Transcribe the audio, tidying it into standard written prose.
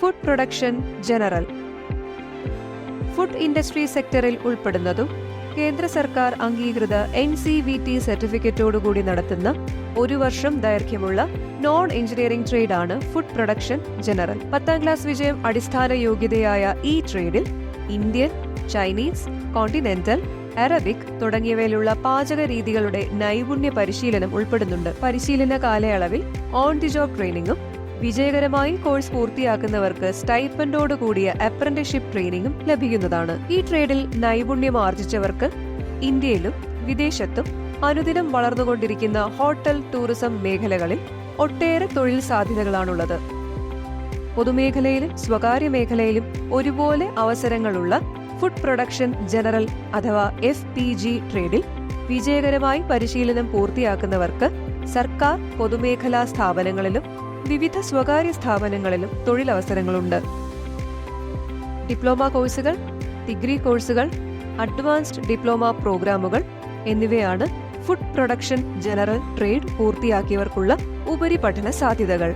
Food production general. Food industry സെക്ടറിൽ ഉൾപ്പെടുന്നതും കേന്ദ്ര സർക്കാർ അംഗീകൃത NCVT സർട്ടിഫിക്കറ്റോടുകൂടി നടത്തുന്ന 1 വർഷം ദൈർഘ്യമുള്ള നോൺ എഞ്ചിനീയറിംഗ് ട്രേഡാണ് ഫുഡ് പ്രൊഡക്ഷൻ ജനറൽ. 10ാം ക്ലാസ് വിജയം അടിസ്ഥാന യോഗ്യതയായ ഈ ട്രേഡിൽ ഇന്ത്യൻ, ചൈനീസ്, കോണ്ടിനെന്റൽ, അറബിക് തുടങ്ങിയവയിലുള്ള പാചക രീതികളുടെ നൈപുണ്യ പരിശീലനം ഉൾപ്പെടുന്നുണ്ട്. പരിശീലന കാലയളവിൽ ഓൺ ദി ജോബ് ട്രെയിനിങ്ങും വിജയകരമായി കോഴ്സ് പൂർത്തിയാക്കുന്നവർക്ക് സ്റ്റൈപ്പൻഡോട് കൂടിയ അപ്രന്റീസ്ഷിപ്പ് ട്രെയിനിങ്ങും ലഭിക്കുന്നതാണ്. ഈ ട്രേഡിൽ നൈപുണ്യം ആർജിച്ചവർക്ക് ഇന്ത്യയിലും വിദേശത്തും അനുദിനം വളർന്നുകൊണ്ടിരിക്കുന്ന ഹോട്ടൽ, ടൂറിസം മേഖലകളിൽ ഒട്ടേറെ തൊഴിൽ സാധ്യതകളാണുള്ളത്. പൊതുമേഖലയിലും സ്വകാര്യ മേഖലയിലും ഒരുപോലെ അവസരങ്ങളുള്ള ഫുഡ് പ്രൊഡക്ഷൻ ജനറൽ അഥവാ FPG ട്രേഡിൽ വിജയകരമായി പരിശീലനം പൂർത്തിയാക്കുന്നവർക്ക് സർക്കാർ, പൊതുമേഖലാ സ്ഥാപനങ്ങളിലും വിവിധ സ്വകാര്യ സ്ഥാപനങ്ങളിലും തൊഴിലവസരങ്ങളുണ്ട്. ഡിപ്ലോമ കോഴ്സുകൾ, ഡിഗ്രി കോഴ്സുകൾ, അഡ്വാൻസ്ഡ് ഡിപ്ലോമ പ്രോഗ്രാമുകൾ എന്നിവയാണ് ഫുഡ് പ്രൊഡക്ഷൻ ജനറൽ ട്രേഡ് പൂർത്തിയാക്കിയവർക്കുള്ള ഉപരിപഠന സാധ്യതകൾ.